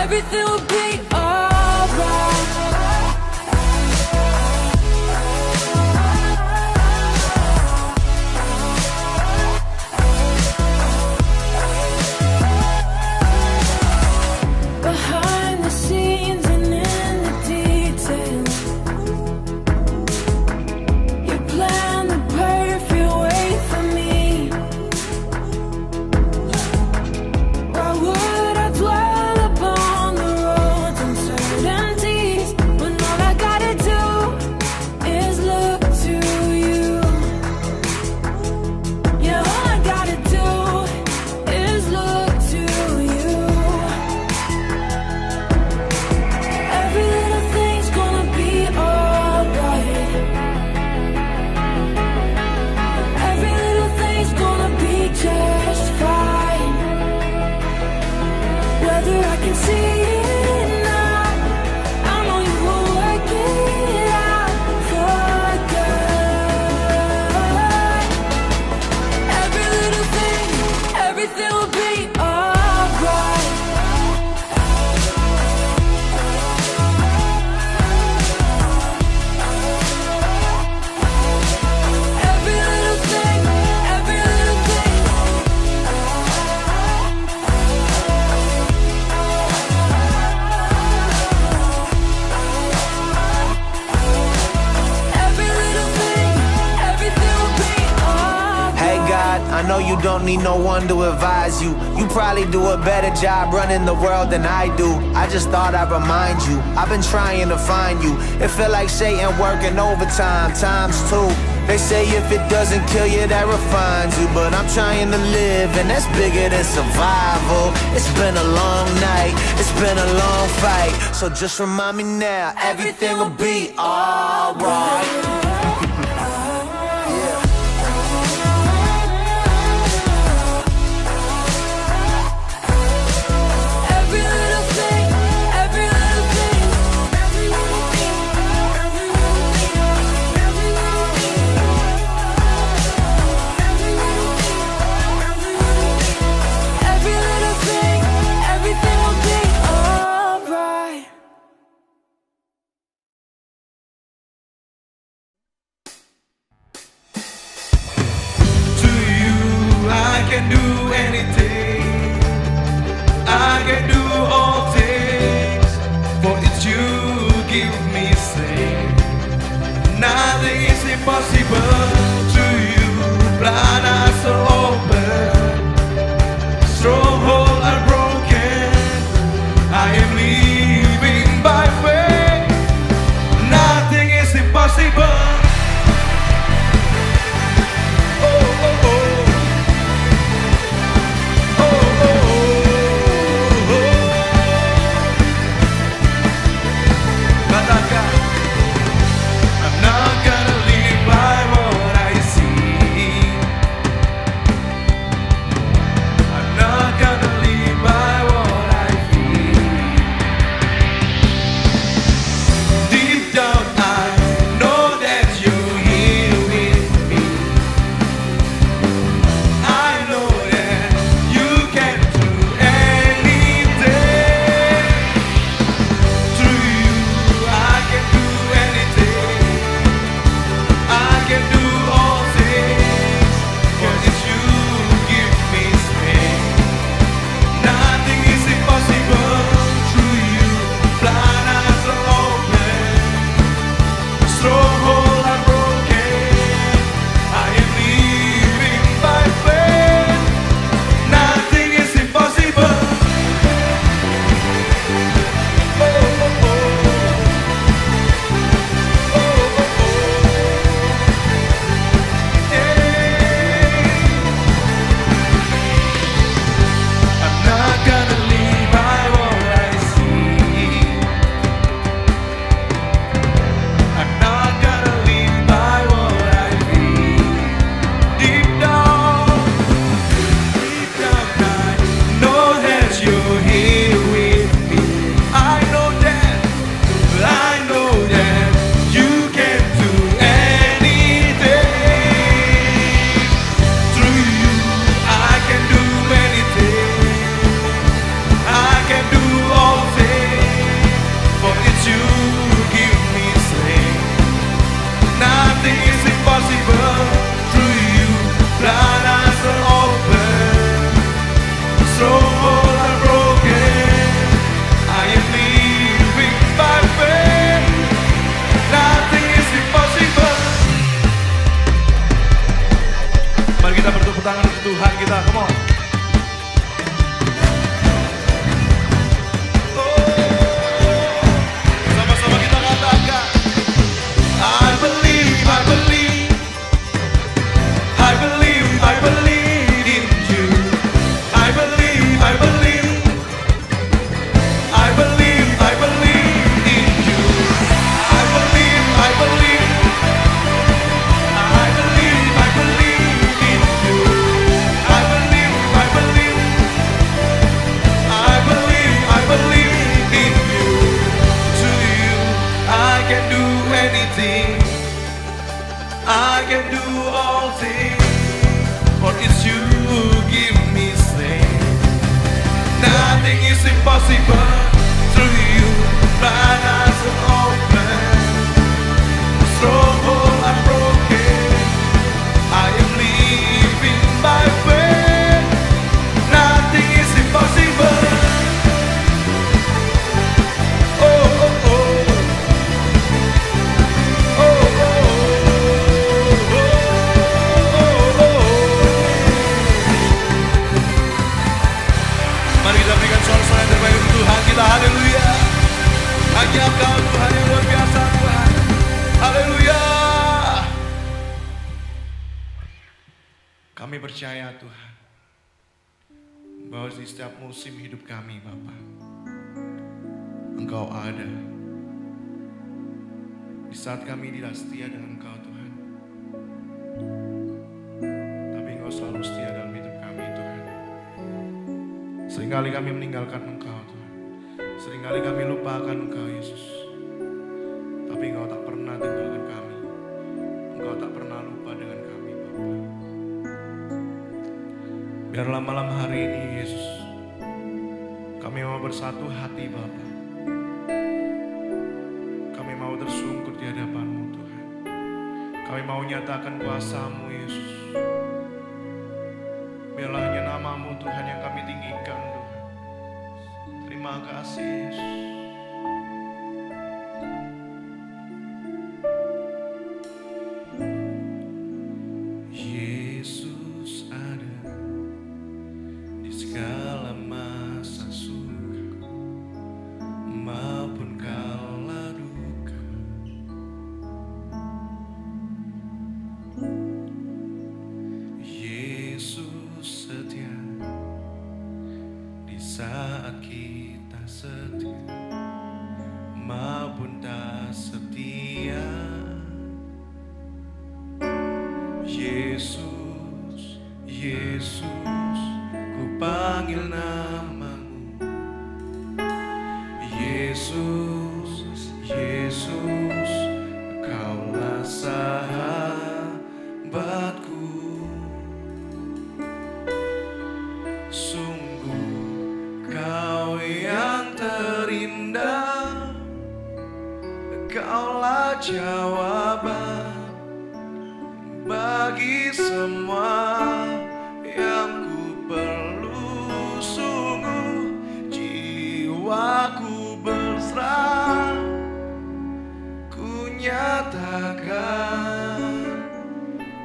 Everything will be alright. Behind the scenes and in the details, you plan the perfect way for me. Why would I dwell upon the roads and certainties when all I gotta do is look to you? Yeah, all I gotta do is look to you. Every little thing's gonna be alright. Every little thing's gonna be just fine. Whether I can see it now, I know you will work it out for good. Every little thing, everything will be alright. Every little thing, every little thing. Every little thing, everything will be alright. Hey God, I know you don't need no one to advise you. You probably do a better job running the world than I do. I just thought I'd remind you, I've been trying to find you. It feel like Satan working overtime, times two. They say if it doesn't kill you, that refines you. But I'm trying to live, and that's bigger than survival. It's been a long night, it's been a long fight. So just remind me now, everything will be alright. Every little thing, every little thing. Every little thing, every little thing. Every little thing, every little thing. Every little thing, everything will be alright. To you, I can do anything. I can do all things, for it's you give me strength. Nothing is impossible to you. Blind eyes are open, strongholds are broken. I am living by faith. Nothing is impossible. Oh, oh, oh. Oh, oh, oh. Katakan, I'm not gonna live by what I see. everything. I can do all things, for it's you who give me strength. Nothing is impossible through you, my eyes are open. Stronghold are broken, I am living by faith. Nothing is impossible. Oh, oh, oh. Oh, oh, oh, oh, oh. Mari kita berikan suara-suara yang terbaik untuk Tuhan kita. Haleluya. Hanya Engkau Tuhan yang luar biasa Tuhan. Haleluya. Kami percaya Tuhan bahwa di setiap musim hidup kami Bapa, Engkau ada. Di saat kami tidak setia dengan Engkau Tuhan, tapi Engkau selalu setia dalam hidup kami Tuhan. Seringkali kami meninggalkan Engkau Tuhan, seringkali kami lupakan Engkau Yesus, tapi Engkau tak pernah tinggalkan kami. Engkau tak pernah lupa dengan kami Bapa. Biarlah malam hari ini Yesus, kami mau bersatu hati Bapa. Kami mau tersungkur di hadapan-Mu Tuhan. Kami mau nyatakan kuasa-Mu Yesus. Biarlah hanya nama-Mu Tuhan yang kami tinggikan Tuhan. Terima kasih Yesus. Yesus ada di segala masa suka maupun kala duka. Yesus setia di saat kita setia maupun tak setia. Yesus, Yesus, ku panggil nama-Mu. Yesus, Yesus, Kaulah sahabatku. Sungguh Kau yang terindah, Kaulah jawaban bagi semua yang ku perlu. Sungguh jiwaku berserah, ku nyatakan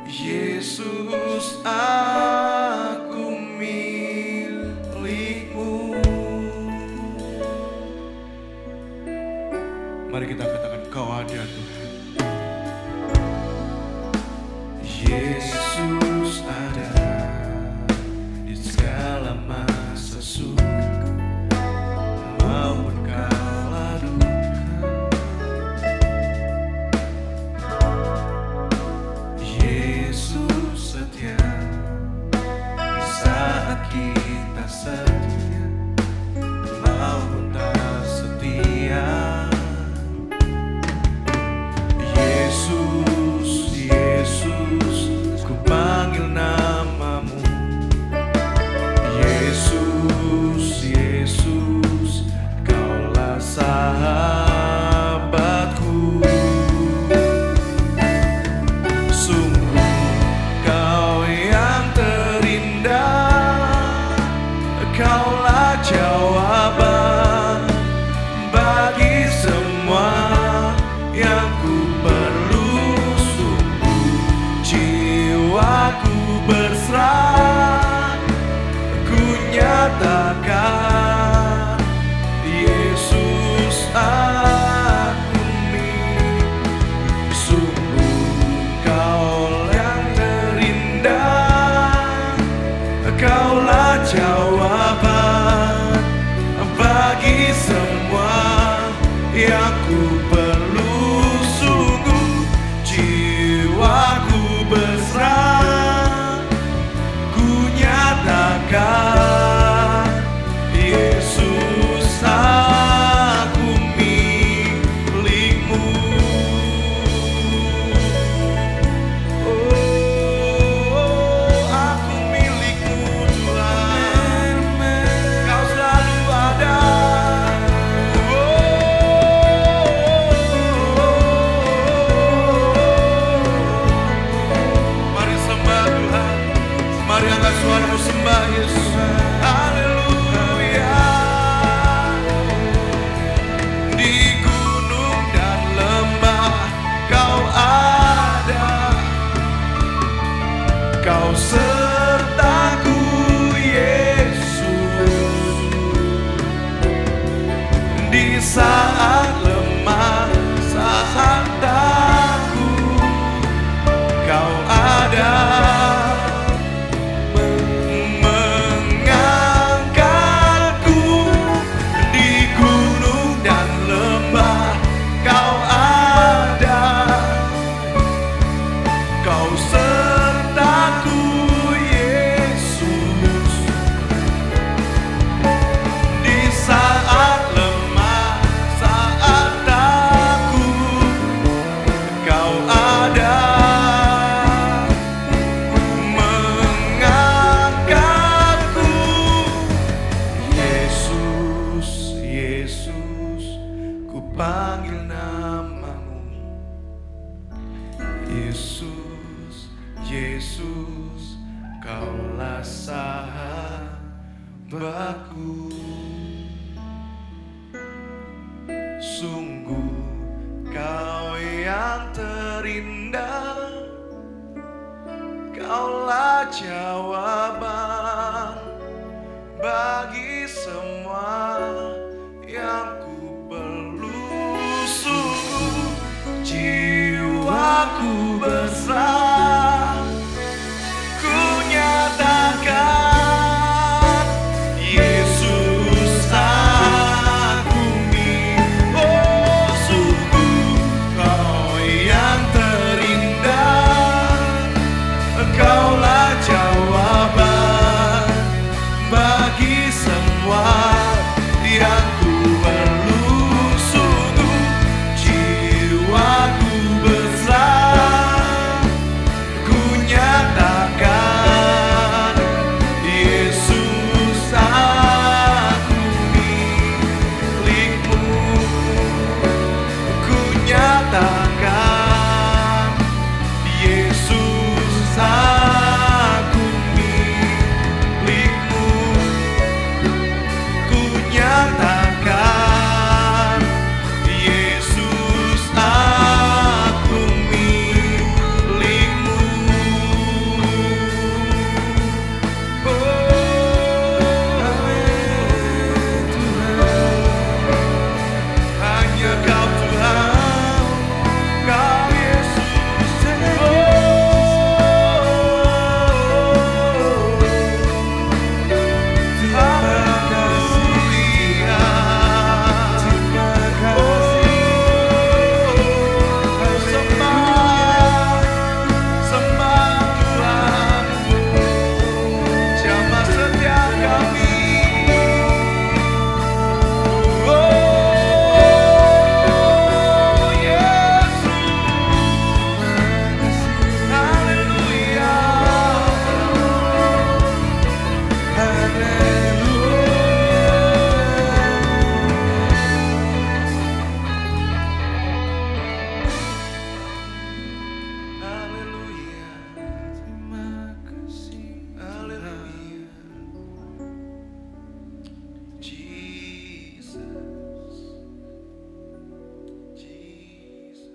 Yesus aku milik-Mu. Mari kita katakan Kau ada Tuhan. Yesus ada di segala masa suka maupun kala duka. Yesus setia di saat kita setia maupun tak setia. Yesus, Yesus, ku panggil nama-Mu. Yesus, Yesus, Yesus, Kaulah sahabatku. Sungguh Kau yang terindah, Kaulah jawaban bagi semua yang ku perlu. Sungguh jiwaku berserah, ku nyatakan Yesus akumi. Oh sungguh Kau yang terindah, Kaulah jawaban bagi semua yang ku perlu. Sungguh jiwaku besar, ku nyatakan Yesus aku milikmu. Ku nyatakan Yesus aku milikmu. Ku nyatakan Yesus aku milikmu. Hanya Kau Tuhan, Kau Yesus. Haleluya. Sembah Tuhanmu, jamah setia kami. Yesus, haleluya. Haleluya. Terima kasih. Haleluya. Jesus. Jesus.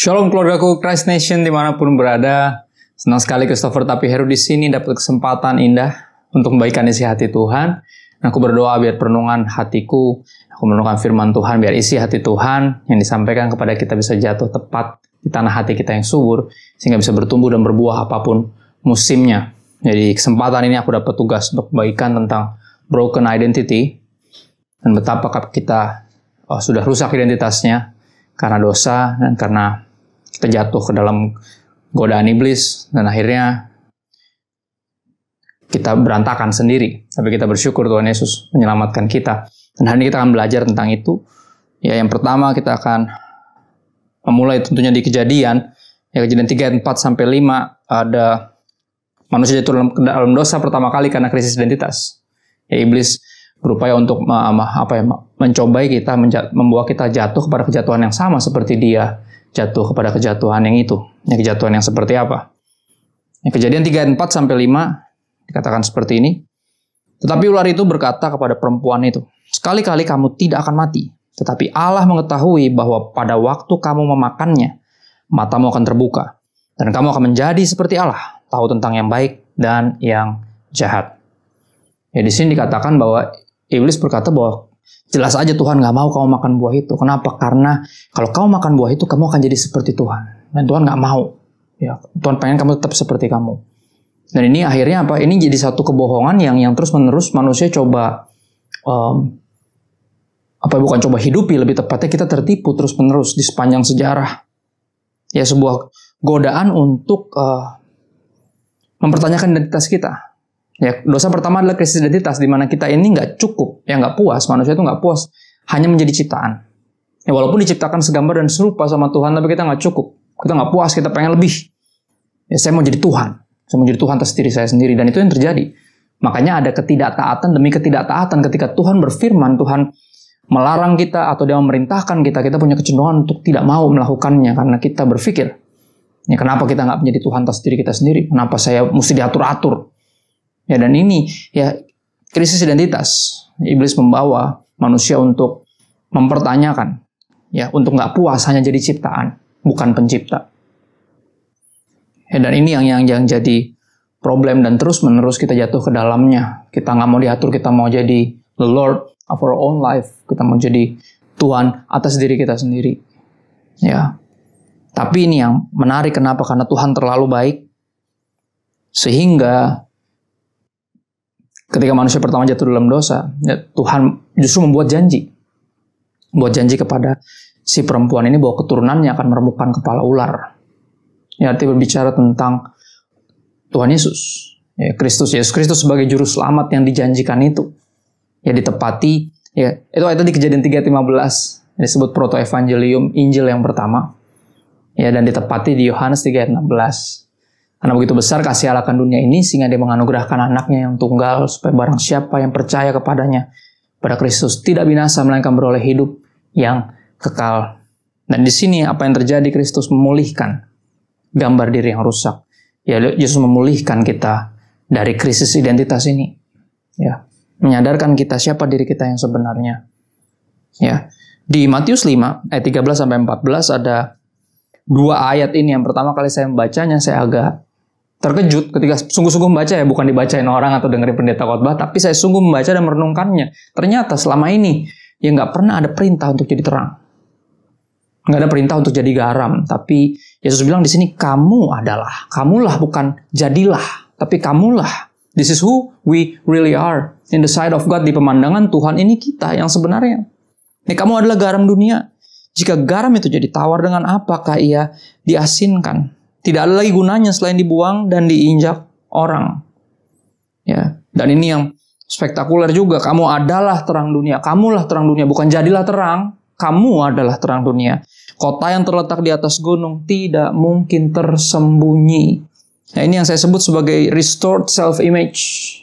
Shalom keluargaku Christ Nation dimanapun berada. Senang sekali Christopher Tapi Heru di sini dapat kesempatan indah untuk membagikan isi hati Tuhan. Aku berdoa biar perenungan hatiku, aku merenungkan firman Tuhan, biar isi hati Tuhan yang disampaikan kepada kita bisa jatuh tepat di tanah hati kita yang subur, sehingga bisa bertumbuh dan berbuah apapun musimnya. Jadi kesempatan ini aku dapat tugas untuk membagikan tentang broken identity dan betapa kita sudah rusak identitasnya karena dosa dan karena kita jatuh ke dalam godaan iblis dan akhirnya kita berantakan sendiri. Tapi kita bersyukur Tuhan Yesus menyelamatkan kita. Dan hari ini kita akan belajar tentang itu. Ya, yang pertama kita akan memulai tentunya di Kejadian. Ya, Kejadian 3 ayat 4 sampai 5 ada manusia jatuh dalam dosa pertama kali karena krisis identitas. Ya, iblis berupaya untuk mencobai kita, membawa kita jatuh kepada kejatuhan yang sama seperti dia jatuh kepada kejatuhan yang itu. Ya, kejatuhan yang seperti apa? Ya, Kejadian 3 ayat 4 sampai 5 dikatakan seperti ini. Tetapi ular itu berkata kepada perempuan itu, "Sekali-kali kamu tidak akan mati. Tetapi Allah mengetahui bahwa pada waktu kamu memakannya, matamu akan terbuka. Dan kamu akan menjadi seperti Allah, tahu tentang yang baik dan yang jahat." Ya, di sini dikatakan bahwa iblis berkata bahwa jelas aja Tuhan nggak mau kamu makan buah itu. Kenapa? Karena kalau kamu makan buah itu, kamu akan jadi seperti Tuhan. Dan Tuhan nggak mau. Ya, Tuhan pengen kamu tetap seperti kamu. Dan ini akhirnya apa? Ini jadi satu kebohongan yang terus-menerus manusia coba bukan coba hidupi, lebih tepatnya kita tertipu terus-menerus di sepanjang sejarah. Ya, sebuah godaan untuk mempertanyakan identitas kita. Ya, dosa pertama adalah krisis identitas, di mana kita ini nggak cukup, ya nggak puas, manusia itu nggak puas hanya menjadi ciptaan. Ya, walaupun diciptakan segambar dan serupa sama Tuhan, tapi kita nggak cukup, kita nggak puas, kita pengen lebih. Ya, saya mau jadi Tuhan. Saya mau jadi Tuhan atas diri saya sendiri. Dan itu yang terjadi. Makanya ada ketidaktaatan demi ketidaktaatan. Ketika Tuhan berfirman, Tuhan melarang kita atau Dia memerintahkan kita, kita punya kecenderungan untuk tidak mau melakukannya. Karena kita berpikir, ya kenapa kita nggak menjadi Tuhan atas diri kita sendiri? Kenapa saya mesti diatur-atur? Ya, dan ini ya krisis identitas. Iblis membawa manusia untuk mempertanyakan, ya untuk nggak puas hanya jadi ciptaan, bukan pencipta. Ya, dan ini yang jadi problem dan terus-menerus kita jatuh ke dalamnya. Kita nggak mau diatur, kita mau jadi the Lord of our own life. Kita mau jadi Tuhan atas diri kita sendiri. Ya. Tapi ini yang menarik, kenapa? Karena Tuhan terlalu baik. Sehingga ketika manusia pertama jatuh dalam dosa, ya, Tuhan justru membuat janji. Membuat janji kepada si perempuan ini bahwa keturunannya akan meremukkan kepala ular. Ya, artinya berbicara tentang Tuhan Yesus. Ya, Yesus Kristus sebagai juru selamat yang dijanjikan itu. Ya, ditepati. Ya, itu ayatnya di Kejadian 3:15. Disebut proto-evangelium, Injil yang pertama. Ya, dan ditepati di Yohanes 3:16. Karena begitu besar kasih Allah akan dunia ini, sehingga Dia menganugerahkan anaknya yang tunggal, supaya barang siapa yang percaya kepadanya, pada Kristus, tidak binasa, melainkan beroleh hidup yang kekal. Dan di sini apa yang terjadi, Kristus memulihkan gambar diri yang rusak. Ya, Yesus memulihkan kita dari krisis identitas ini. Ya, menyadarkan kita siapa diri kita yang sebenarnya. Ya, di Matius 5 ayat 13-14 ada dua ayat ini. Yang pertama kali saya membacanya, saya agak terkejut ketika sungguh-sungguh membaca, ya bukan dibacain orang atau dengerin pendeta khotbah, tapi saya sungguh membaca dan merenungkannya. Ternyata selama ini ya nggak pernah ada perintah untuk jadi terang, nggak ada perintah untuk jadi garam. Tapi Yesus bilang di sini, kamulah, bukan jadilah, tapi kamulah. This is who we really are in the sight of God. Di pemandangan Tuhan, ini kita yang sebenarnya. Ini kamu adalah garam dunia. Jika garam itu jadi tawar, dengan apakah ia diasinkan? Tidak ada lagi gunanya selain dibuang dan diinjak orang. Ya, dan ini yang spektakuler juga. Kamu adalah terang dunia. Kamulah terang dunia, bukan jadilah terang. Kamu adalah terang dunia. Kota yang terletak di atas gunung tidak mungkin tersembunyi. Nah, ini yang saya sebut sebagai restored self-image.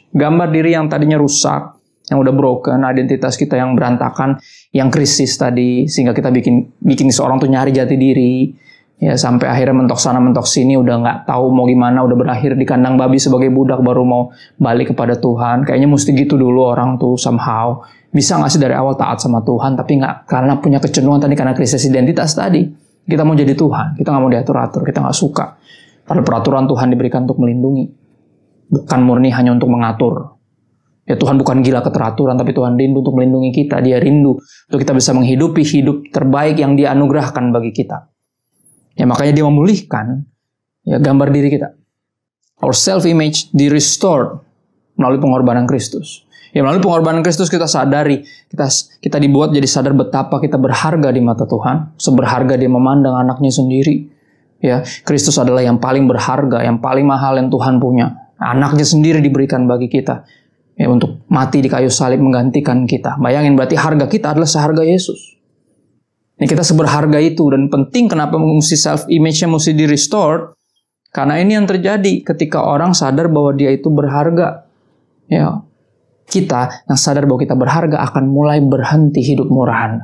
Gambar diri yang tadinya rusak, yang udah broken, identitas kita yang berantakan, yang krisis tadi, sehingga kita bikin seorang tuh nyari jati diri. Ya, sampai akhirnya mentok sana mentok sini, udah nggak tahu mau gimana, udah berakhir di kandang babi sebagai budak, baru mau balik kepada Tuhan. Kayaknya mesti gitu dulu orang tuh somehow. Bisa nggak sih dari awal taat sama Tuhan, tapi nggak, karena punya kecenderungan tadi, karena krisis identitas tadi. Kita mau jadi Tuhan, kita nggak mau diatur-atur, kita nggak suka. Padahal peraturan Tuhan diberikan untuk melindungi, bukan murni hanya untuk mengatur. Ya, Tuhan bukan gila keteraturan, tapi Tuhan rindu untuk melindungi kita. Dia rindu untuk kita bisa menghidupi hidup terbaik yang Dia anugerahkan bagi kita. Ya, makanya Dia memulihkan ya gambar diri kita. Our self-image di-restored melalui pengorbanan Kristus. Ya, melalui pengorbanan Kristus kita sadari, kita dibuat jadi sadar betapa kita berharga di mata Tuhan. Seberharga Dia memandang anaknya sendiri. Ya, Kristus adalah yang paling berharga, yang paling mahal yang Tuhan punya. Anaknya sendiri diberikan bagi kita. Ya, untuk mati di kayu salib menggantikan kita. Bayangin, berarti harga kita adalah seharga Yesus. Ini kita seberharga itu, dan penting kenapa mesti self-image-nya mesti di-restore. Karena ini yang terjadi ketika orang sadar bahwa dia itu berharga. Ya, kita yang sadar bahwa kita berharga akan mulai berhenti hidup murahan.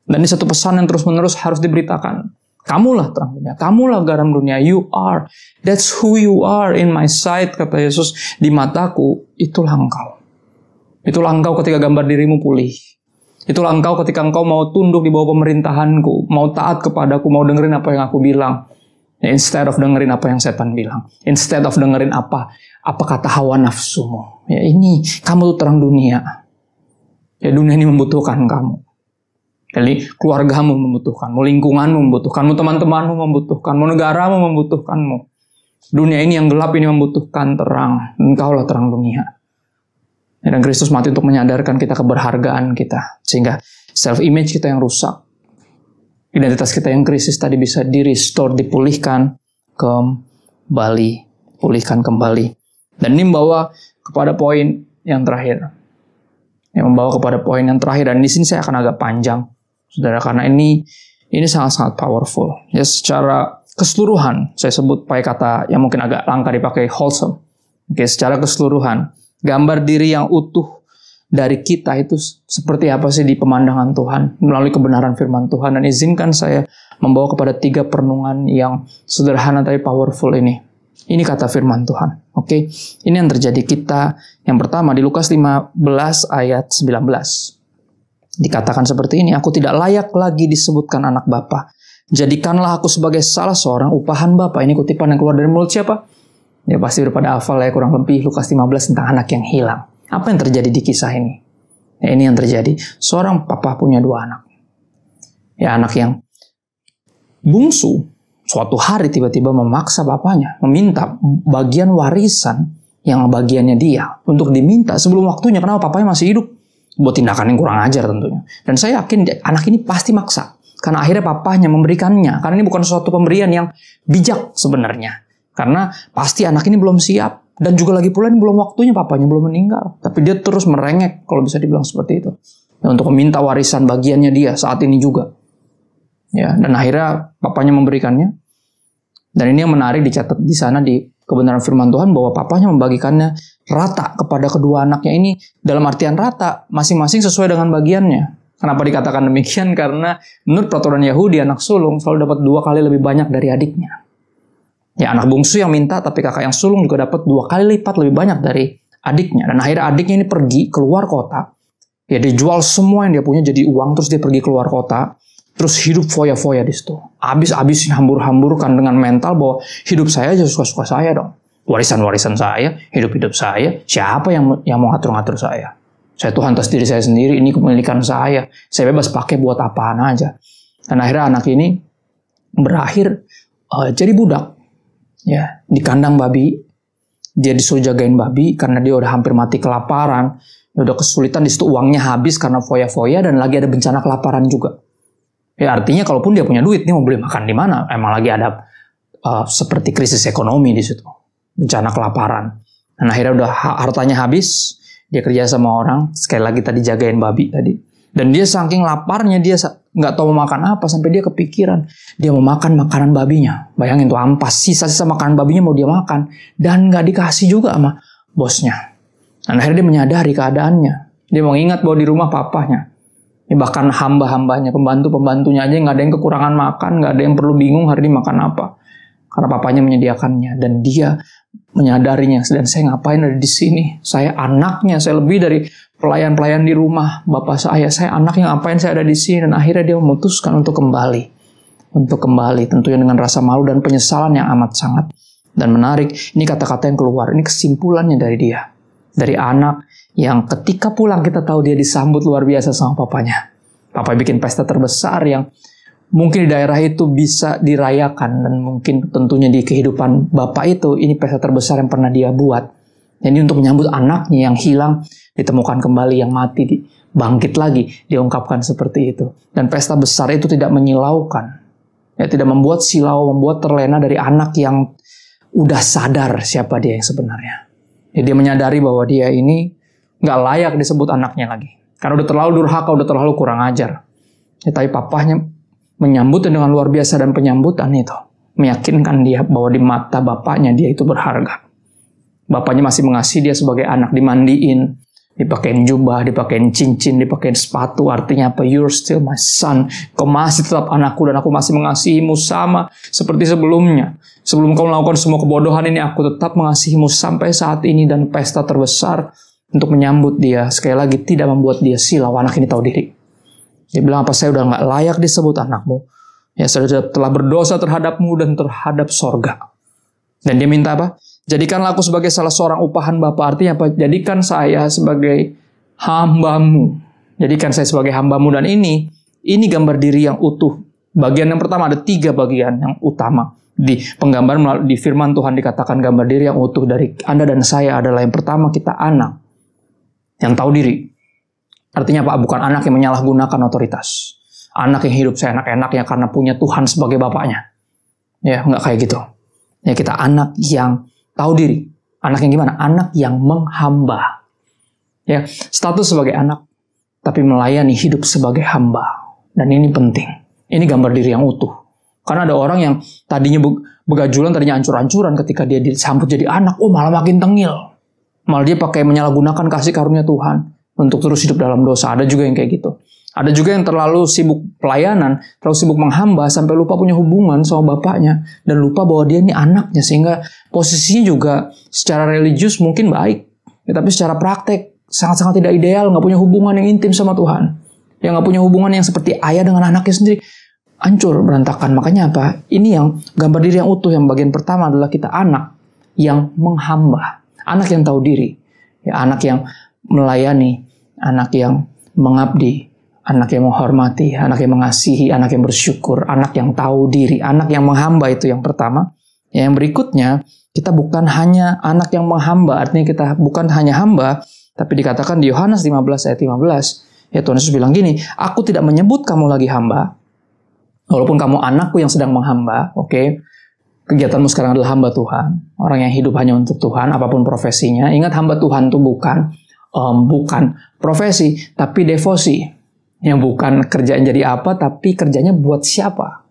Dan ini satu pesan yang terus-menerus harus diberitakan. Kamulah terang dunia, kamulah garam dunia. You are, that's who you are in my sight, kata Yesus. Di mataku, itulah engkau. Itulah engkau ketika gambar dirimu pulih. Itulah engkau ketika engkau mau tunduk di bawah pemerintahanku, mau taat kepadaku, mau dengerin apa yang aku bilang. Ya, instead of dengerin apa yang setan bilang. Instead of dengerin apa kata hawa nafsumu. Ya, ini, kamu tuh terang dunia. Ya, dunia ini membutuhkan kamu. Jadi keluargamu membutuhkanmu, lingkunganmu membutuhkanmu, teman-temanmu membutuhkanmu, negaramu membutuhkanmu. Dunia ini yang gelap ini membutuhkan terang. Engkaulah terang dunia. Dan Kristus mati untuk menyadarkan kita keberhargaan kita. Sehingga self-image kita yang rusak, identitas kita yang krisis tadi bisa di-restore, dipulihkan kembali. Pulihkan kembali. Dan ini membawa kepada poin yang terakhir. Yang membawa kepada poin yang terakhir. Dan di sini saya akan agak panjang, saudara, karena ini sangat-sangat powerful. Ya, secara keseluruhan, saya sebut pakai kata yang mungkin agak langka dipakai wholesome. Oke, secara keseluruhan, gambar diri yang utuh dari kita itu seperti apa sih di pemandangan Tuhan melalui kebenaran firman Tuhan. Dan izinkan saya membawa kepada 3 perenungan yang sederhana tapi powerful ini. Ini kata firman Tuhan. Oke, ini yang terjadi kita. Yang pertama di Lukas 15 ayat 19. Dikatakan seperti ini, aku tidak layak lagi disebutkan anak Bapa. Jadikanlah aku sebagai salah seorang upahan Bapa. Ini kutipan yang keluar dari mulut siapa? Ya pasti udah pada hafal ya kurang lebih Lukas 15 tentang anak yang hilang. Apa yang terjadi di kisah ini? Ya, ini yang terjadi. Seorang papa punya 2 anak. Ya anak yang bungsu suatu hari tiba-tiba memaksa bapaknya, meminta bagian warisan yang bagiannya dia untuk diminta sebelum waktunya. Kenapa? Papanya masih hidup. Buat tindakan yang kurang ajar tentunya. Dan saya yakin anak ini pasti maksa. Karena akhirnya papahnya memberikannya. Karena ini bukan suatu pemberian yang bijak sebenarnya. Karena pasti anak ini belum siap. Dan juga lagi pula ini belum waktunya, papanya belum meninggal. Tapi dia terus merengek, kalau bisa dibilang seperti itu. Ya, untuk meminta warisan bagiannya dia saat ini juga. Ya, dan akhirnya papanya memberikannya. Dan ini yang menarik dicatat di sana di kebenaran firman Tuhan bahwa papanya membagikannya rata kepada kedua anaknya ini. Dalam artian rata, masing-masing sesuai dengan bagiannya. Kenapa dikatakan demikian? Karena menurut peraturan Yahudi, anak sulung selalu dapat 2 kali lebih banyak dari adiknya. Ya, anak bungsu yang minta, tapi kakak yang sulung juga dapat 2 kali lipat lebih banyak dari adiknya. Dan akhirnya adiknya ini pergi keluar kota. Ya, dia jual semua yang dia punya jadi uang, terus dia pergi keluar kota. Terus hidup foya-foya di situ. Habis hambur-hamburkan dengan mental bahwa hidup saya aja suka-suka saya dong. Warisan-warisan saya, hidup-hidup saya. Siapa yang mau ngatur-ngatur saya? Saya Tuhan atas diri saya sendiri, ini kepemilikan saya. Saya bebas pakai buat apaan aja. Dan akhirnya anak ini berakhir jadi budak. Ya, di kandang babi. Dia disuruh jagain babi karena dia udah hampir mati kelaparan. Dia udah kesulitan, di situ uangnya habis karena foya-foya dan lagi ada bencana kelaparan juga. Ya, artinya kalaupun dia punya duit, dia mau beli makan di mana? Emang lagi ada seperti krisis ekonomi di situ. Bencana kelaparan. Dan akhirnya udah hartanya habis. Dia kerja sama orang, sekali lagi tadi jagain babi tadi. Dan dia saking laparnya, dia nggak tahu mau makan apa, sampai dia kepikiran. Dia mau makan makanan babinya. Bayangin tuh ampas, sisa-sisa makanan babinya mau dia makan. Dan nggak dikasih juga sama bosnya. Dan akhirnya dia menyadari keadaannya. Dia mau ingat bahwa di rumah papahnya. Bahkan hamba-hambanya, pembantu-pembantunya aja nggak ada yang kekurangan makan, nggak ada yang perlu bingung hari ini makan apa. Karena papanya menyediakannya. Dan dia menyadarinya, dan saya ngapain ada di sini? Saya anaknya, saya lebih dari pelayan-pelayan di rumah bapak saya anaknya, ngapain saya ada di sini? Dan akhirnya dia memutuskan untuk kembali, tentunya dengan rasa malu dan penyesalan yang amat sangat. Dan menarik, ini kata-kata yang keluar, ini kesimpulannya dari dia, dari anak yang ketika pulang kita tahu dia disambut luar biasa sama papanya. Papa bikin pesta terbesar yang mungkin di daerah itu bisa dirayakan, dan mungkin tentunya di kehidupan bapak itu, ini pesta terbesar yang pernah dia buat. Jadi untuk menyambut anaknya yang hilang, ditemukan kembali, yang mati, bangkit lagi, diungkapkan seperti itu. Dan pesta besar itu tidak menyilaukan, ya, tidak membuat silau, membuat terlena dari anak yang udah sadar siapa dia yang sebenarnya. Jadi dia menyadari bahwa dia ini nggak layak disebut anaknya lagi. Karena udah terlalu durhaka, udah terlalu kurang ajar. Ya, tapi papahnya menyambutnya dengan luar biasa, dan penyambutan itu meyakinkan dia bahwa di mata bapaknya dia itu berharga. Bapaknya masih mengasihi dia sebagai anak, dimandiin, dipakein jubah, dipakein cincin, dipakein sepatu. Artinya apa? You're still my son. Kau masih tetap anakku, dan aku masih mengasihimu sama seperti sebelumnya. Sebelum kau melakukan semua kebodohan ini, aku tetap mengasihimu sampai saat ini. Dan pesta terbesar untuk menyambut dia, sekali lagi tidak membuat dia silau. Anak ini tahu diri. Dia bilang, apa, saya udah gak layak disebut anakmu. Ya, saya telah berdosa terhadapmu dan terhadap sorga. Dan dia minta apa? Jadikanlah aku sebagai salah seorang upahan Bapa. Artinya apa? Jadikan saya sebagai hambamu. Jadikan saya sebagai hambamu. Dan ini gambar diri yang utuh. Bagian yang pertama, ada 3 bagian yang utama. Di penggambaran di firman Tuhan dikatakan gambar diri yang utuh dari Anda dan saya adalah yang pertama, kita anak yang tahu diri. Artinya apa? Bukan anak yang menyalahgunakan otoritas. Anak yang hidup seenak-enaknya karena punya Tuhan sebagai bapaknya. Ya, nggak kayak gitu. Ya, kita anak yang tahu diri. Anak yang gimana? Anak yang menghamba. Ya, status sebagai anak, tapi melayani hidup sebagai hamba. Dan ini penting. Ini gambar diri yang utuh. Karena ada orang yang tadinya begajulan, tadinya ancur-ancuran, ketika dia disambut jadi anak, malah makin tengil. Malah dia pakai menyalahgunakan kasih karunia Tuhan untuk terus hidup dalam dosa. Ada juga yang kayak gitu. Ada juga yang terlalu sibuk pelayanan, terlalu sibuk menghamba, sampai lupa punya hubungan sama bapaknya, dan lupa bahwa dia ini anaknya, sehingga posisinya juga secara religius mungkin baik, tapi secara praktek sangat-sangat tidak ideal, nggak punya hubungan yang intim sama Tuhan. Yang nggak punya hubungan yang seperti ayah dengan anaknya sendiri. Hancur, berantakan. Makanya apa? Ini yang gambar diri yang utuh. Yang bagian pertama adalah kita anak yang menghamba. Anak yang tahu diri. Ya, anak yang melayani. Anak yang mengabdi. Anak yang menghormati. Anak yang mengasihi. Anak yang bersyukur. Anak yang tahu diri. Anak yang menghamba, itu yang pertama. Yang berikutnya, kita bukan hanya anak yang menghamba. Artinya kita bukan hanya hamba. Tapi dikatakan di Yohanes 15 ayat 15. Ya, Tuhan Yesus bilang gini, aku tidak menyebut kamu lagi hamba. Walaupun kamu anakku yang sedang menghamba, oke? Kegiatanmu sekarang adalah hamba Tuhan. Orang yang hidup hanya untuk Tuhan, apapun profesinya. Ingat, hamba Tuhan itu bukan profesi, tapi devosi. Yang bukan kerjaan jadi apa, tapi kerjanya buat siapa.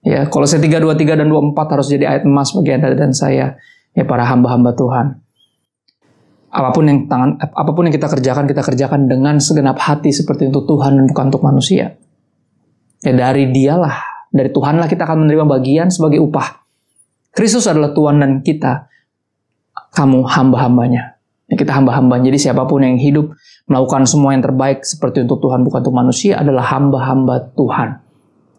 Ya, Kolose 3:23 dan 24 harus jadi ayat emas bagi Anda dan saya. Ya, para hamba-hamba Tuhan. Apapun yang kita kerjakan dengan segenap hati seperti untuk Tuhan dan bukan untuk manusia. Ya, dari dialah, dari Tuhanlah kita akan menerima bagian sebagai upah. Kristus adalah Tuhan dan kita, kamu hamba-hambanya. Ya, kita hamba-hambanya. Jadi siapapun yang hidup melakukan semua yang terbaik seperti untuk Tuhan bukan untuk manusia adalah hamba-hamba Tuhan.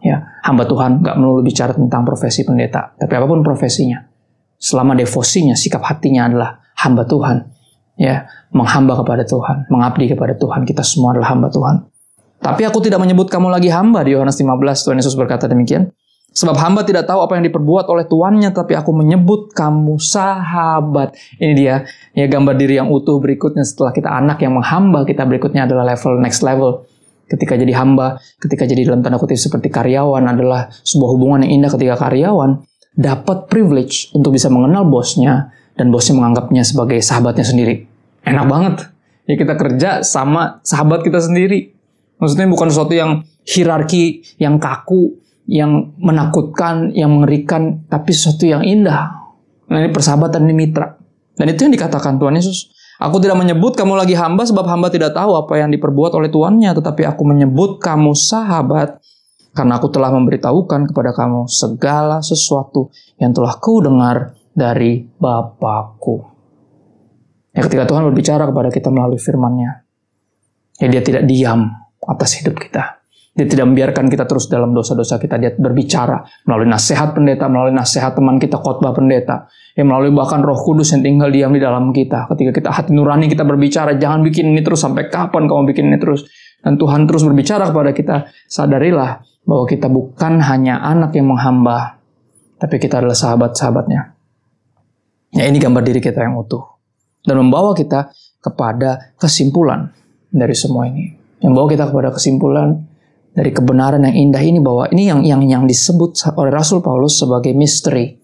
Ya, hamba Tuhan gak melulu bicara tentang profesi pendeta, tapi apapun profesinya, selama devosinya, sikap hatinya adalah hamba Tuhan. Ya, menghamba kepada Tuhan, mengabdi kepada Tuhan. Kita semua adalah hamba Tuhan. Tapi aku tidak menyebut kamu lagi hamba, di Yohanes 15, Tuhan Yesus berkata demikian. Sebab hamba tidak tahu apa yang diperbuat oleh tuannya, tapi aku menyebut kamu sahabat. Ini dia, ya, gambar diri yang utuh berikutnya. Setelah kita anak yang menghamba, kita berikutnya adalah next level. Ketika jadi hamba, ketika jadi dalam tanda kutip seperti karyawan, adalah sebuah hubungan yang indah ketika karyawan dapat privilege untuk bisa mengenal bosnya, dan bosnya menganggapnya sebagai sahabatnya sendiri. Enak banget. Ya, kita kerja sama sahabat kita sendiri. Maksudnya bukan sesuatu yang hierarki, yang kaku, yang menakutkan, yang mengerikan, tapi sesuatu yang indah. Nah, ini persahabatan, ini mitra. Dan itu yang dikatakan Tuhan Yesus. Aku tidak menyebut kamu lagi hamba, sebab hamba tidak tahu apa yang diperbuat oleh tuannya, tetapi aku menyebut kamu sahabat, karena aku telah memberitahukan kepada kamu segala sesuatu yang telah kau dengar dari Bapakku. Ya, ketika Tuhan berbicara kepada kita melalui firman-Nya, ya, dia tidak diam atas hidup kita. Dia tidak membiarkan kita terus dalam dosa-dosa kita. Dia berbicara melalui nasihat pendeta, melalui nasihat teman kita, khotbah pendeta, yang melalui bahkan Roh Kudus yang tinggal diam di dalam kita. Ketika kita hati nurani kita berbicara, jangan bikin ini terus, sampai kapan kamu bikin ini terus? Dan Tuhan terus berbicara kepada kita, sadarilah bahwa kita bukan hanya anak yang menghamba, tapi kita adalah sahabat-sahabatnya. Ya, ini gambar diri kita yang utuh. Dan membawa kita kepada kesimpulan dari semua ini. Yang membawa kita kepada kesimpulan dari kebenaran yang indah ini, bahwa ini yang disebut oleh Rasul Paulus sebagai misteri.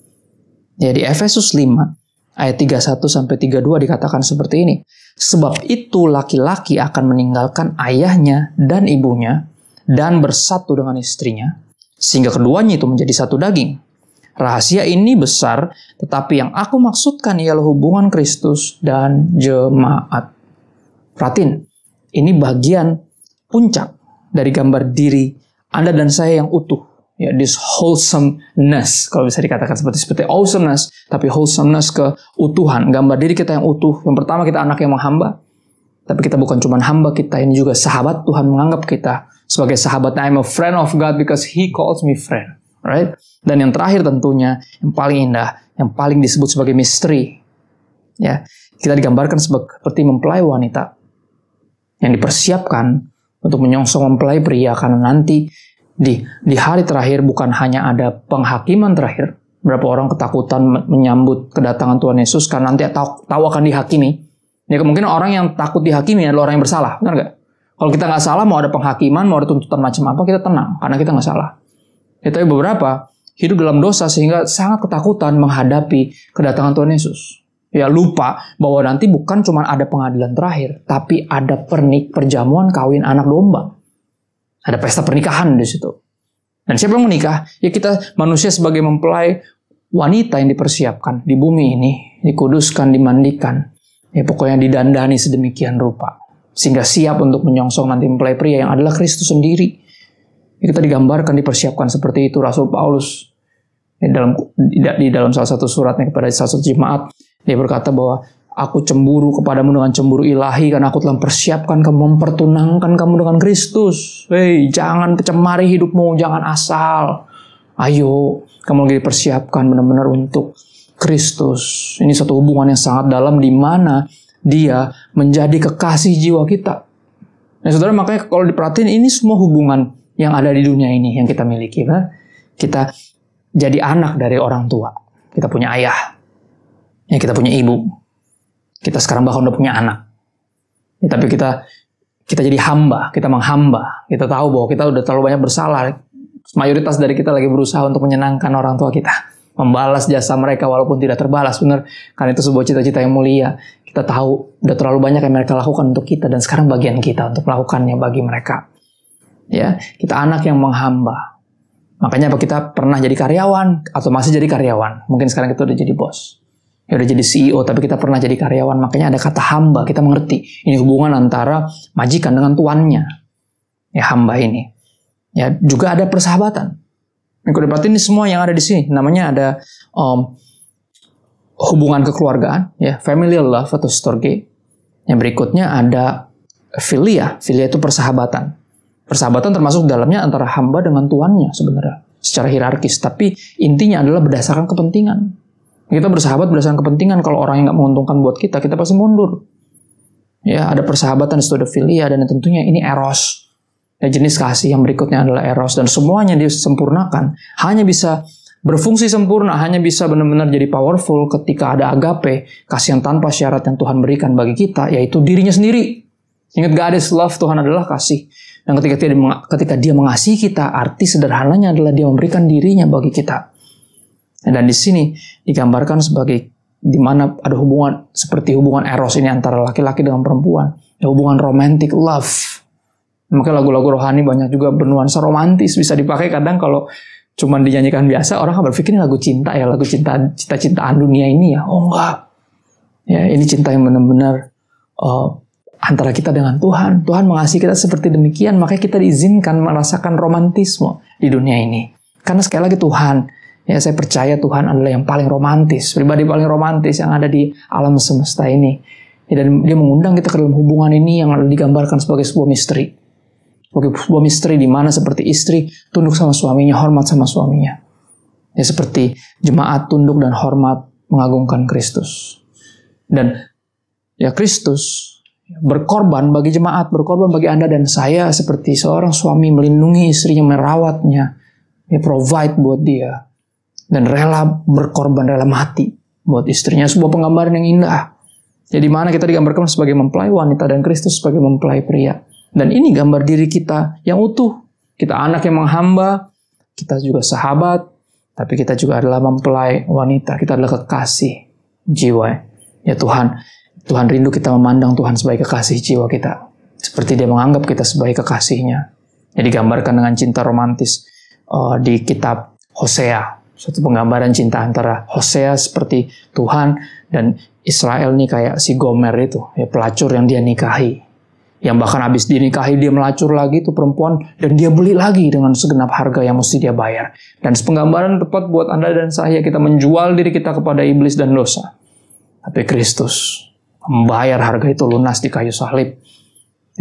Ya, di Efesus 5 ayat 31-32 dikatakan seperti ini. Sebab itu laki-laki akan meninggalkan ayahnya dan ibunya dan bersatu dengan istrinya, sehingga keduanya itu menjadi satu daging. Rahasia ini besar, tetapi yang aku maksudkan ialah hubungan Kristus dan jemaat. Perhatiin, ini bagian puncak dari gambar diri Anda dan saya yang utuh. Ya, this wholesomeness, kalau bisa dikatakan seperti awesomeness, tapi wholesomeness, keutuhan. Gambar diri kita yang utuh. Yang pertama, kita anak yang menghamba. Tapi kita bukan cuma hamba, kita ini juga sahabat. Tuhan menganggap kita sebagai sahabat. I'm a friend of God because He calls me friend. Right? Dan yang terakhir tentunya, yang paling indah, yang paling disebut sebagai misteri. Ya, kita digambarkan seperti mempelai wanita yang dipersiapkan untuk menyongsong mempelai pria, karena nanti di hari terakhir bukan hanya ada penghakiman terakhir. Berapa orang ketakutan menyambut kedatangan Tuhan Yesus karena nanti tahu akan dihakimi. Ya, kemungkinan orang yang takut dihakimi adalah orang yang bersalah, benar nggak? Kalau kita nggak salah, mau ada penghakiman, mau ada tuntutan macam apa, kita tenang karena kita nggak salah. Ya, tapi beberapa hidup dalam dosa sehingga sangat ketakutan menghadapi kedatangan Tuhan Yesus. Ya, lupa bahwa nanti bukan cuma ada pengadilan terakhir, tapi ada perjamuan kawin anak domba. Ada pesta pernikahan di situ. Dan siapa yang menikah? Ya kita manusia sebagai mempelai wanita yang dipersiapkan di bumi ini, dikuduskan, dimandikan, ya pokoknya didandani sedemikian rupa, sehingga siap untuk menyongsong nanti mempelai pria yang adalah Kristus sendiri. Ya, kita digambarkan, dipersiapkan seperti itu. Rasul Paulus di dalam salah satu suratnya kepada salah satu jemaat, dia berkata bahwa aku cemburu kepadamu dengan cemburu ilahi karena aku telah mempersiapkan kamu, mempertunangkan kamu dengan Kristus. Hei, jangan cemari hidupmu, jangan asal. Ayo, kamu lagi dipersiapkan benar-benar untuk Kristus. Ini satu hubungan yang sangat dalam di mana dia menjadi kekasih jiwa kita. Nah, saudara, makanya kalau diperhatiin ini semua hubungan yang ada di dunia ini yang kita miliki. Nah, kita jadi anak dari orang tua. Kita punya ayah. Ya, kita punya ibu. Kita sekarang bahkan udah punya anak. Ya, tapi kita jadi hamba. Kita menghamba. Kita tahu bahwa kita udah terlalu banyak bersalah. Mayoritas dari kita lagi berusaha untuk menyenangkan orang tua kita. Membalas jasa mereka walaupun tidak terbalas. Benar. Karena itu sebuah cita-cita yang mulia. Kita tahu udah terlalu banyak yang mereka lakukan untuk kita. Dan sekarang bagian kita untuk melakukannya bagi mereka. Ya, kita anak yang menghamba. Makanya apa, kita pernah jadi karyawan atau masih jadi karyawan. Mungkin sekarang kita udah jadi bos. Ya udah jadi CEO, tapi kita pernah jadi karyawan. Makanya ada kata hamba, kita mengerti. Ini hubungan antara majikan dengan tuannya. Ya, hamba ini. Ya, juga ada persahabatan. Yang kalau diperhatiin ini semua yang ada di sini. Namanya ada hubungan kekeluargaan, ya, familial love atau storge. Yang berikutnya ada philia. Philia itu persahabatan. Persahabatan termasuk dalamnya antara hamba dengan tuannya sebenarnya. Secara hierarkis. Tapi intinya adalah berdasarkan kepentingan. Kita bersahabat berdasarkan kepentingan. Kalau orang yang nggak menguntungkan buat kita pasti mundur. Ya, ada persahabatan, itu ada philia, dan tentunya ini eros. Ya, jenis kasih yang berikutnya adalah eros. Dan semuanya disempurnakan. Hanya bisa berfungsi sempurna, hanya bisa benar-benar jadi powerful ketika ada agape, kasih yang tanpa syarat yang Tuhan berikan bagi kita, yaitu dirinya sendiri. Ingat, God is love, Tuhan adalah kasih. Dan ketika dia mengasihi kita, arti sederhananya adalah dia memberikan dirinya bagi kita. Dan di sini digambarkan sebagai di mana ada hubungan seperti hubungan eros ini antara laki-laki dengan perempuan. Ya, hubungan romantic love. Maka lagu-lagu rohani banyak juga bernuansa romantis, bisa dipakai kadang kalau cuma dinyanyikan biasa, orang berpikir ini lagu cinta ya, lagu cinta-cintaan dunia ini ya. Oh enggak. Ya, ini cinta yang benar-benar antara kita dengan Tuhan. Tuhan mengasihi kita seperti demikian, makanya kita diizinkan merasakan romantisme di dunia ini. Karena sekali lagi Tuhan, ya saya percaya Tuhan adalah yang paling romantis, pribadi paling romantis yang ada di alam semesta ini. Ya, dan dia mengundang kita ke dalam hubungan ini yang digambarkan sebagai sebuah misteri. Sebagai sebuah misteri di mana seperti istri tunduk sama suaminya, hormat sama suaminya. Ya, seperti jemaat tunduk dan hormat mengagungkan Kristus. Dan ya Kristus berkorban bagi jemaat, berkorban bagi Anda dan saya seperti seorang suami melindungi istrinya, merawatnya, ya, provide buat dia, dan rela berkorban, rela mati buat istrinya. Sebuah penggambaran yang indah. Jadi mana kita digambarkan sebagai mempelai wanita dan Kristus sebagai mempelai pria. Dan ini gambar diri kita yang utuh. Kita anak yang menghamba, kita juga sahabat, tapi kita juga adalah mempelai wanita. Kita adalah kekasih jiwa. Ya Tuhan rindu kita memandang Tuhan sebagai kekasih jiwa kita. Seperti dia menganggap kita sebagai kekasihnya. Jadi digambarkan dengan cinta romantis di kitab Hosea. Suatu penggambaran cinta antara Hosea seperti Tuhan dan Israel nih kayak si Gomer itu. Ya, pelacur yang dia nikahi. Yang bahkan habis dinikahi dia melacur lagi tuh perempuan. Dan dia beli lagi dengan segenap harga yang mesti dia bayar. Dan penggambaran tepat buat Anda dan saya. Kita menjual diri kita kepada iblis dan dosa. Tapi Kristus membayar harga itu lunas di kayu salib.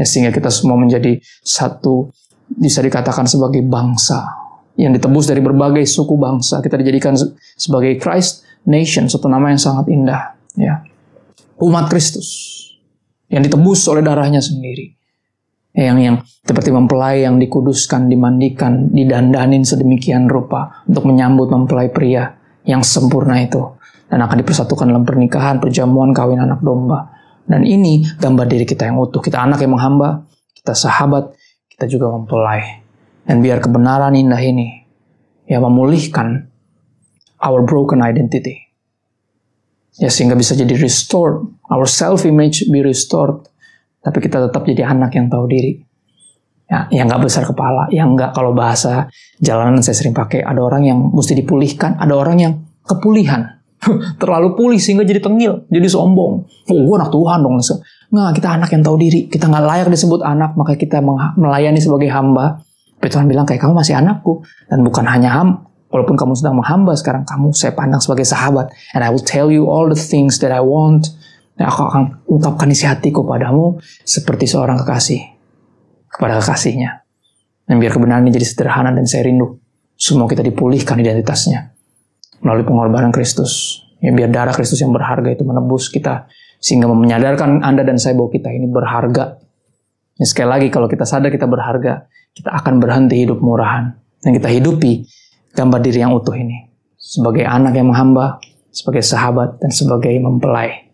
Ya, sehingga kita semua menjadi satu, bisa dikatakan sebagai bangsa yang ditebus dari berbagai suku bangsa. Kita dijadikan sebagai Christ Nation, satu nama yang sangat indah. Ya. Umat Kristus yang ditebus oleh darahnya sendiri. Yang seperti mempelai yang dikuduskan, dimandikan, didandanin sedemikian rupa untuk menyambut mempelai pria yang sempurna itu. Dan akan dipersatukan dalam pernikahan, perjamuan, kawin anak domba. Dan ini gambar diri kita yang utuh. Kita anak yang menghamba, kita sahabat, kita juga mempelai. Dan biar kebenaran indah ini ya memulihkan our broken identity. Ya, sehingga bisa jadi restored. Our self-image be restored. Tapi kita tetap jadi anak yang tahu diri. Ya, yang nggak besar kepala, yang nggak, kalau bahasa jalanan saya sering pakai, ada orang yang mesti dipulihkan, ada orang yang kepulihan. Terlalu pulih sehingga jadi tengil, jadi sombong. Oh, gue anak Tuhan dong. Nggak, kita anak yang tahu diri. Kita nggak layak disebut anak, maka kita melayani sebagai hamba. Tapi Tuhan bilang, kayak kamu masih anakku. Dan bukan hanya walaupun kamu sedang menghamba sekarang, kamu saya pandang sebagai sahabat. And I will tell you all the things that I want. Dan aku akan ungkapkan isi hatiku padamu seperti seorang kekasih kepada kekasihnya. Dan biar kebenaran ini jadi sederhana, dan saya rindu semua kita dipulihkan identitasnya melalui pengorbanan Kristus. Ya, biar darah Kristus yang berharga itu menebus kita, sehingga menyadarkan Anda dan saya bahwa kita ini berharga. Ya, sekali lagi, kalau kita sadar kita berharga, kita akan berhenti hidup murahan, dan kita hidupi gambar diri yang utuh ini sebagai anak yang menghamba, sebagai sahabat, dan sebagai mempelai.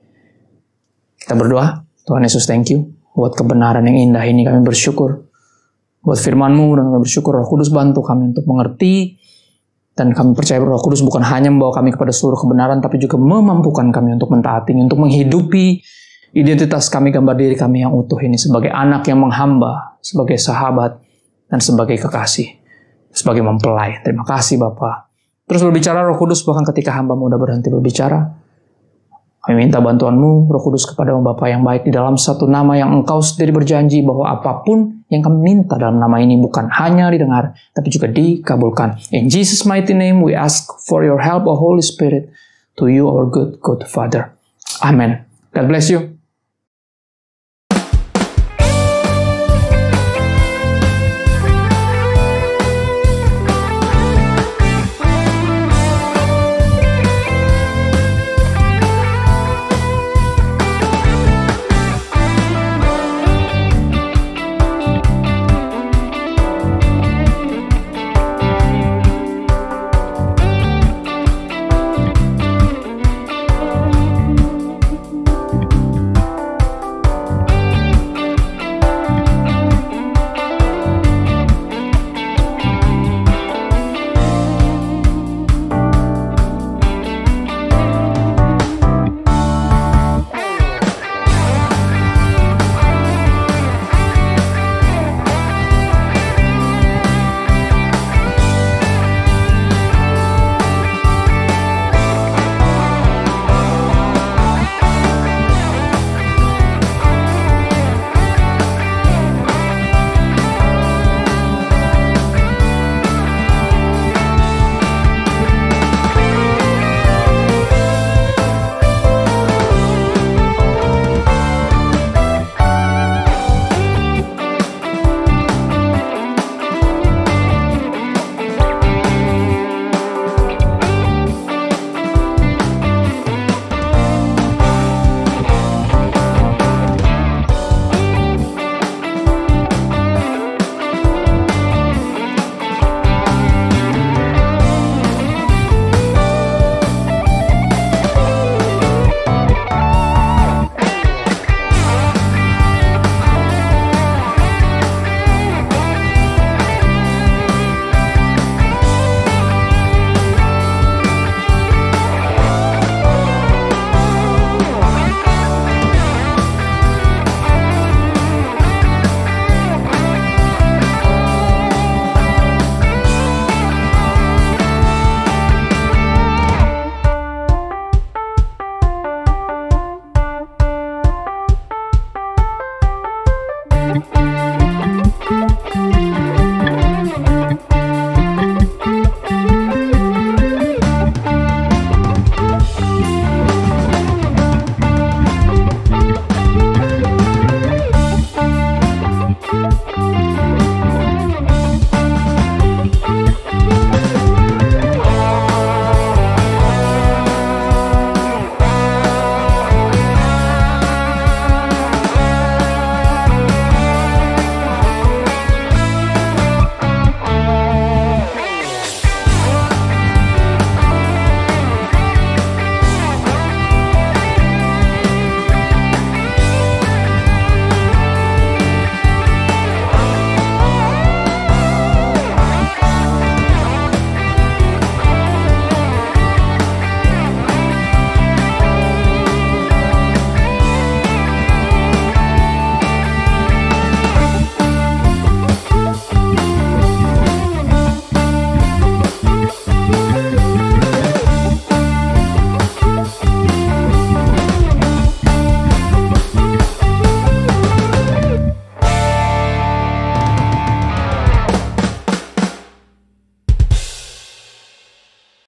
Kita berdoa. Tuhan Yesus, thank you buat kebenaran yang indah ini. Kami bersyukur buat firman-Mu, dan kami bersyukur Roh Kudus bantu kami untuk mengerti. Dan kami percaya Roh Kudus bukan hanya membawa kami kepada seluruh kebenaran, tapi juga memampukan kami untuk mentaatinya, untuk menghidupi identitas kami, gambar diri kami yang utuh ini sebagai anak yang menghamba, sebagai sahabat, dan sebagai kekasih, sebagai mempelai. Terima kasih Bapa. Terus berbicara Roh Kudus bahkan ketika hamba-Mu udah berhenti berbicara. Kami minta bantuan-Mu, Roh Kudus, kepada Bapa yang baik, di dalam satu nama yang Engkau sendiri berjanji bahwa apapun yang kami minta dalam nama ini bukan hanya didengar, tapi juga dikabulkan. In Jesus' mighty name we ask for your help, O Holy Spirit, to you our good Father. Amen. God bless you.